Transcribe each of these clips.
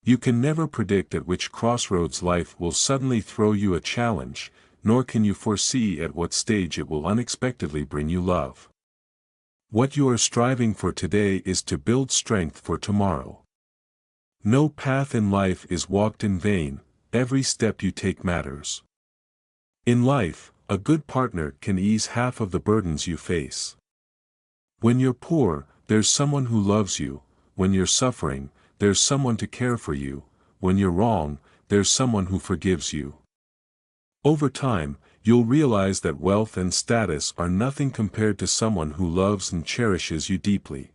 You can never predict at which crossroads life will suddenly throw you a challenge, nor can you foresee at what stage it will unexpectedly bring you love. What you are striving for today is to build strength for tomorrow. No path in life is walked in vain, every step you take matters. In life, a good partner can ease half of the burdens you face. When you're poor, there's someone who loves you. When you're suffering, there's someone to care for you. When you're wrong, there's someone who forgives you. Over time, you'll realize that wealth and status are nothing compared to someone who loves and cherishes you deeply.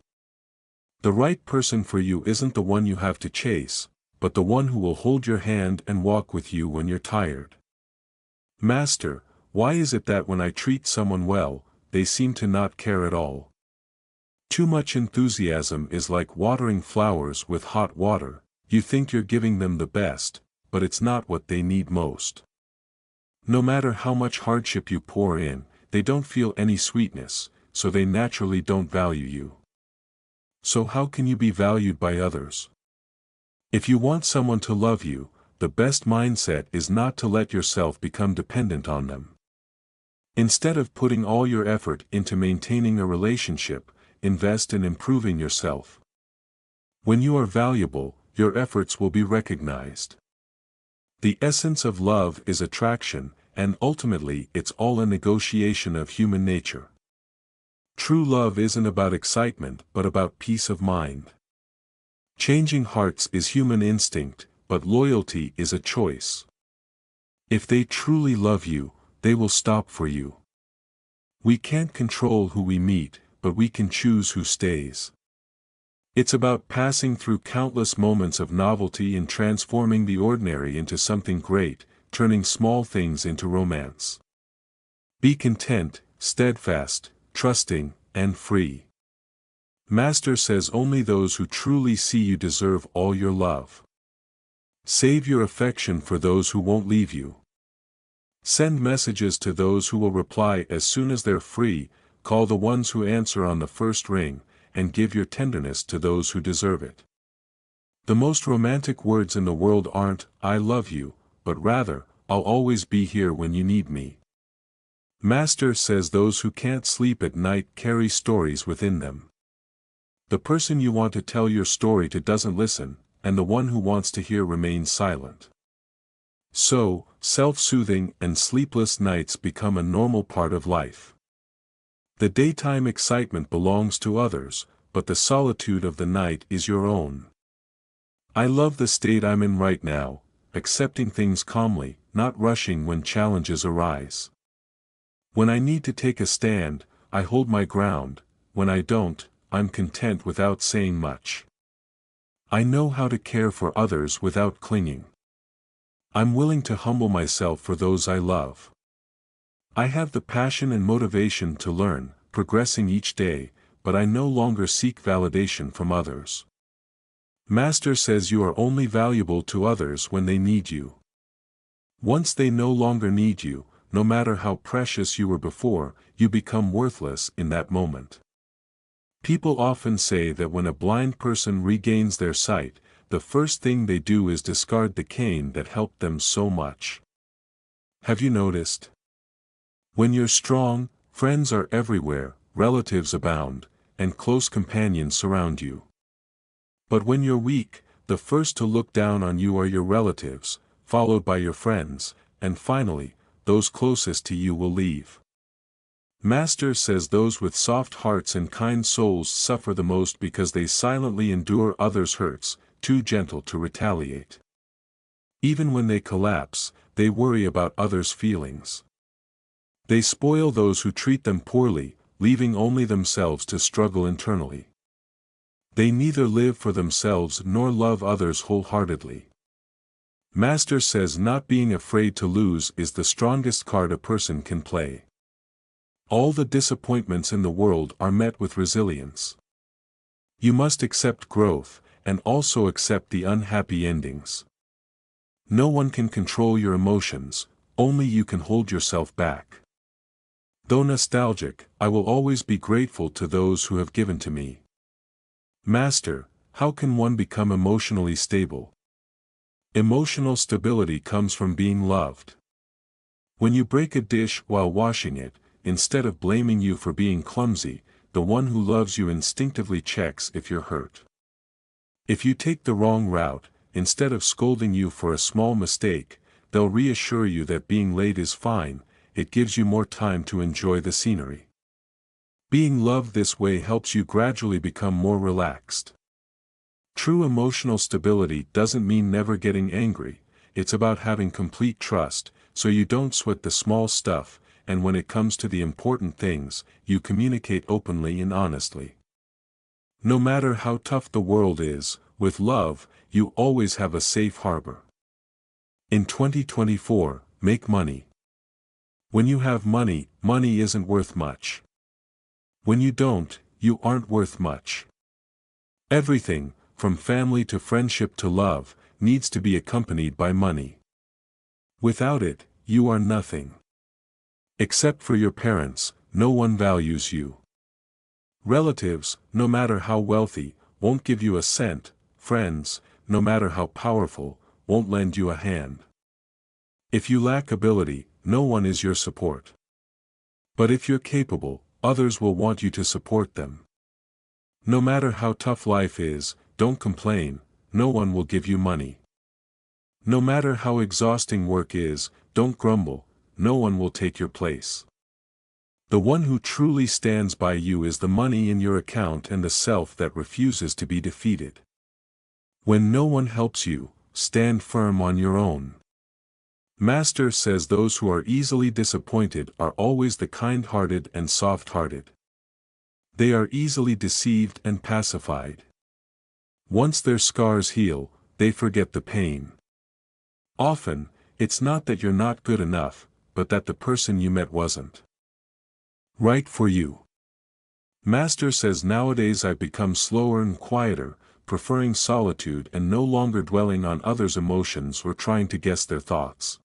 The right person for you isn't the one you have to chase, but the one who will hold your hand and walk with you when you're tired. Master, why is it that when I treat someone well, they seem to not care at all? Too much enthusiasm is like watering flowers with hot water. You think you're giving them the best, but it's not what they need most. No matter how much hardship you pour in, they don't feel any sweetness, so they naturally don't value you. So how can you be valued by others? If you want someone to love you, the best mindset is not to let yourself become dependent on them. Instead of putting all your effort into maintaining a relationship, invest in improving yourself. When you are valuable, your efforts will be recognized. The essence of love is attraction, and ultimately it's all a negotiation of human nature. True love isn't about excitement but about peace of mind. Changing hearts is human instinct, but loyalty is a choice. If they truly love you, they will stop for you. We can't control who we meet, but we can choose who stays. It's about passing through countless moments of novelty and transforming the ordinary into something great, turning small things into romance. Be content, steadfast, trusting, and free. Master says only those who truly see you deserve all your love. Save your affection for those who won't leave you. Send messages to those who will reply as soon as they're free. Call the ones who answer on the first ring, and give your tenderness to those who deserve it. The most romantic words in the world aren't, "I love you," but rather, "I'll always be here when you need me." Master says those who can't sleep at night carry stories within them. The person you want to tell your story to doesn't listen, and the one who wants to hear remains silent. So, self-soothing and sleepless nights become a normal part of life. The daytime excitement belongs to others, but the solitude of the night is your own. I love the state I'm in right now, accepting things calmly, not rushing when challenges arise. When I need to take a stand, I hold my ground. When I don't, I'm content without saying much. I know how to care for others without clinging. I'm willing to humble myself for those I love. I have the passion and motivation to learn, progressing each day, but I no longer seek validation from others. Master says you are only valuable to others when they need you. Once they no longer need you, no matter how precious you were before, you become worthless in that moment. People often say that when a blind person regains their sight, the first thing they do is discard the cane that helped them so much. Have you noticed? When you're strong, friends are everywhere, relatives abound, and close companions surround you. But when you're weak, the first to look down on you are your relatives, followed by your friends, and finally, those closest to you will leave. Master says those with soft hearts and kind souls suffer the most because they silently endure others' hurts, too gentle to retaliate. Even when they collapse, they worry about others' feelings. They spoil those who treat them poorly, leaving only themselves to struggle internally. They neither live for themselves nor love others wholeheartedly. Master says not being afraid to lose is the strongest card a person can play. All the disappointments in the world are met with resilience. You must accept growth, and also accept the unhappy endings. No one can control your emotions, only you can hold yourself back. Though nostalgic, I will always be grateful to those who have given to me. Master, how can one become emotionally stable? Emotional stability comes from being loved. When you break a dish while washing it, instead of blaming you for being clumsy, the one who loves you instinctively checks if you're hurt. If you take the wrong route, instead of scolding you for a small mistake, they'll reassure you that being late is fine. It gives you more time to enjoy the scenery. Being loved this way helps you gradually become more relaxed. True emotional stability doesn't mean never getting angry, it's about having complete trust, so you don't sweat the small stuff, and when it comes to the important things, you communicate openly and honestly. No matter how tough the world is, with love, you always have a safe harbor. In 2024, make money. When you have money, money isn't worth much. When you don't, you aren't worth much. Everything, from family to friendship to love, needs to be accompanied by money. Without it, you are nothing. Except for your parents, no one values you. Relatives, no matter how wealthy, won't give you a cent. Friends, no matter how powerful, won't lend you a hand. If you lack ability, no one is your support. But if you're capable, others will want you to support them. No matter how tough life is, don't complain, no one will give you money. No matter how exhausting work is, don't grumble, no one will take your place. The one who truly stands by you is the money in your account and the self that refuses to be defeated. When no one helps you, stand firm on your own. Master says those who are easily disappointed are always the kind-hearted and soft-hearted. They are easily deceived and pacified. Once their scars heal, they forget the pain. Often, it's not that you're not good enough, but that the person you met wasn't right for you. Master says nowadays I've become slower and quieter, preferring solitude and no longer dwelling on others' emotions or trying to guess their thoughts.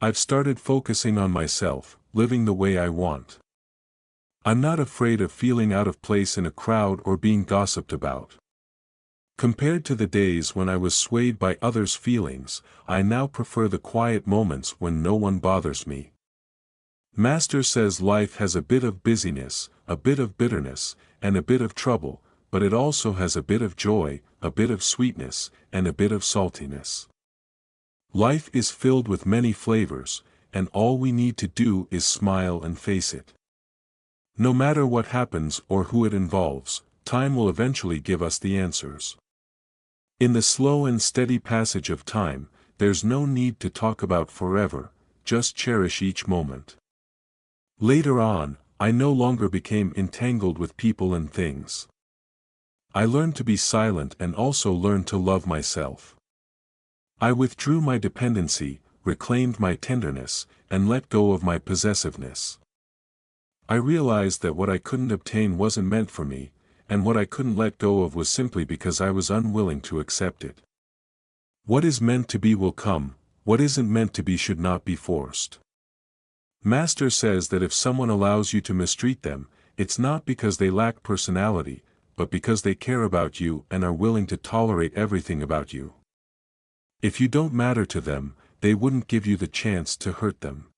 I've started focusing on myself, living the way I want. I'm not afraid of feeling out of place in a crowd or being gossiped about. Compared to the days when I was swayed by others' feelings, I now prefer the quiet moments when no one bothers me. Master says life has a bit of busyness, a bit of bitterness, and a bit of trouble, but it also has a bit of joy, a bit of sweetness, and a bit of saltiness. Life is filled with many flavors, and all we need to do is smile and face it. No matter what happens or who it involves, time will eventually give us the answers. In the slow and steady passage of time, there's no need to talk about forever, just cherish each moment. Later on, I no longer became entangled with people and things. I learned to be silent and also learned to love myself. I withdrew my dependency, reclaimed my tenderness, and let go of my possessiveness. I realized that what I couldn't obtain wasn't meant for me, and what I couldn't let go of was simply because I was unwilling to accept it. What is meant to be will come, what isn't meant to be should not be forced. Master says that if someone allows you to mistreat them, it's not because they lack personality, but because they care about you and are willing to tolerate everything about you. If you don't matter to them, they wouldn't give you the chance to hurt them.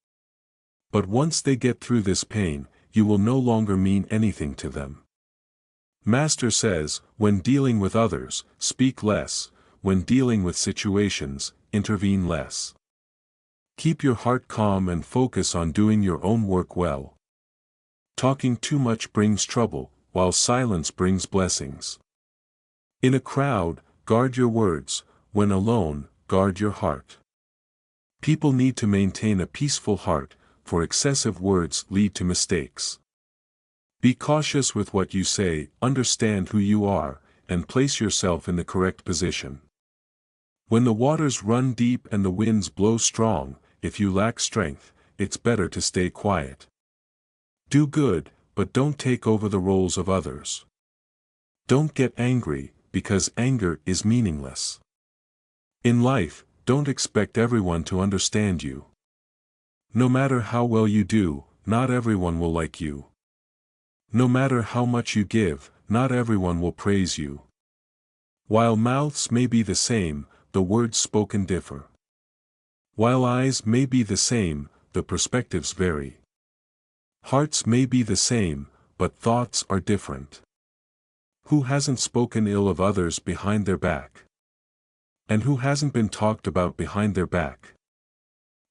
But once they get through this pain, you will no longer mean anything to them. Master says, when dealing with others, speak less, when dealing with situations, intervene less. Keep your heart calm and focus on doing your own work well. Talking too much brings trouble, while silence brings blessings. In a crowd, guard your words, when alone, guard your heart. People need to maintain a peaceful heart, for excessive words lead to mistakes. Be cautious with what you say, understand who you are, and place yourself in the correct position. When the waters run deep and the winds blow strong, if you lack strength, it's better to stay quiet. Do good, but don't take over the roles of others. Don't get angry, because anger is meaningless. In life, don't expect everyone to understand you. No matter how well you do, not everyone will like you. No matter how much you give, not everyone will praise you. While mouths may be the same, the words spoken differ. While eyes may be the same, the perspectives vary. Hearts may be the same, but thoughts are different. Who hasn't spoken ill of others behind their back? And who hasn't been talked about behind their back?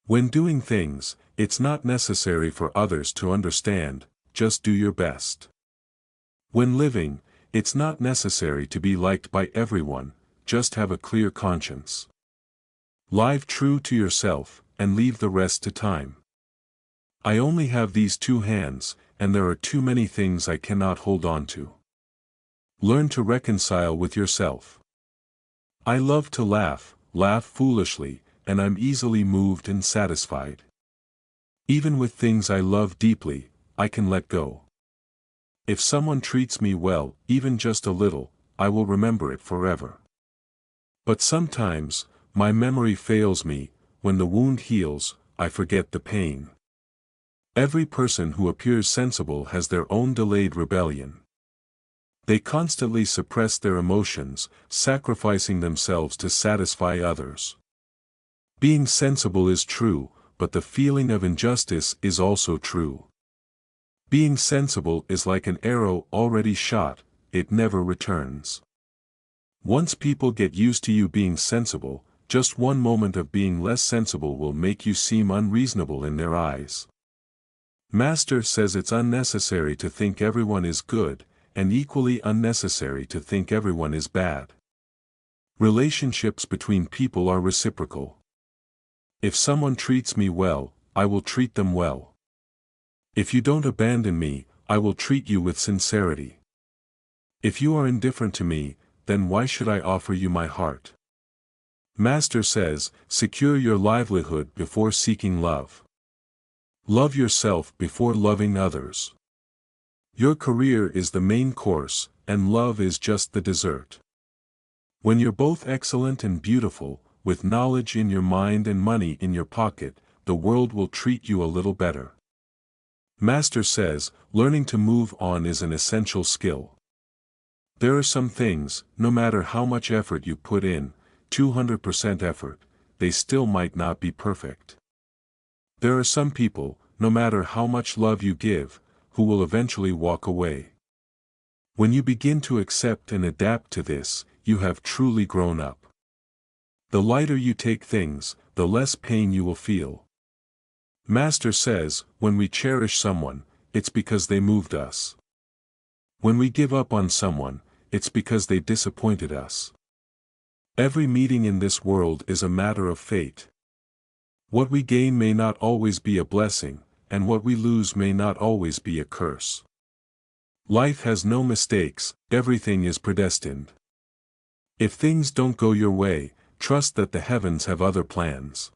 When doing things, it's not necessary for others to understand, just do your best. When living, it's not necessary to be liked by everyone, just have a clear conscience. Live true to yourself, and leave the rest to time. I only have these two hands, and there are too many things I cannot hold on to. Learn to reconcile with yourself. I love to laugh foolishly, and I'm easily moved and satisfied. Even with things I love deeply, I can let go. If someone treats me well, even just a little, I will remember it forever. But sometimes, my memory fails me. When the wound heals, I forget the pain. Every person who appears sensible has their own delayed rebellion. They constantly suppress their emotions, sacrificing themselves to satisfy others. Being sensible is true, but the feeling of injustice is also true. Being sensible is like an arrow already shot, it never returns. Once people get used to you being sensible, just one moment of being less sensible will make you seem unreasonable in their eyes. Master says it's unnecessary to think everyone is good, and equally unnecessary to think everyone is bad. Relationships between people are reciprocal. If someone treats me well, I will treat them well. If you don't abandon me, I will treat you with sincerity. If you are indifferent to me, then why should I offer you my heart? Master says, secure your livelihood before seeking love. Love yourself before loving others. Your career is the main course, and love is just the dessert. When you're both excellent and beautiful, with knowledge in your mind and money in your pocket, the world will treat you a little better. Master says, learning to move on is an essential skill. There are some things, no matter how much effort you put in, 200% effort, they still might not be perfect. There are some people, no matter how much love you give, who will eventually walk away. When you begin to accept and adapt to this, you have truly grown up. The lighter you take things, the less pain you will feel. Master says, when we cherish someone, it's because they moved us. When we give up on someone, it's because they disappointed us. Every meeting in this world is a matter of fate. What we gain may not always be a blessing, and what we lose may not always be a curse. Life has no mistakes, everything is predestined. If things don't go your way, trust that the heavens have other plans.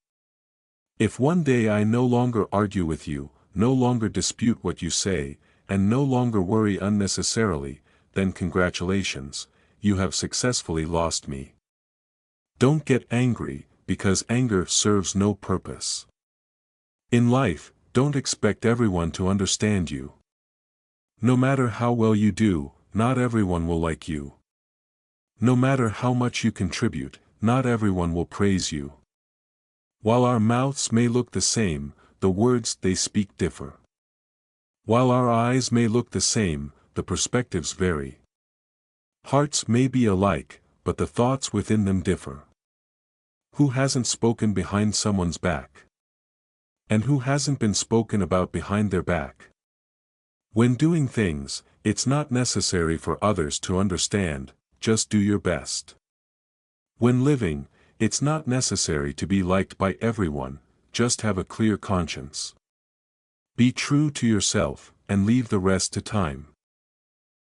If one day I no longer argue with you, no longer dispute what you say, and no longer worry unnecessarily, then congratulations, you have successfully lost me. Don't get angry, because anger serves no purpose. In life, don't expect everyone to understand you. No matter how well you do, not everyone will like you. No matter how much you contribute, not everyone will praise you. While our mouths may look the same, the words they speak differ. While our eyes may look the same, the perspectives vary. Hearts may be alike, but the thoughts within them differ. Who hasn't spoken behind someone's back? And who hasn't been spoken about behind their back? When doing things, it's not necessary for others to understand, just do your best. When living, it's not necessary to be liked by everyone, just have a clear conscience. Be true to yourself, and leave the rest to time.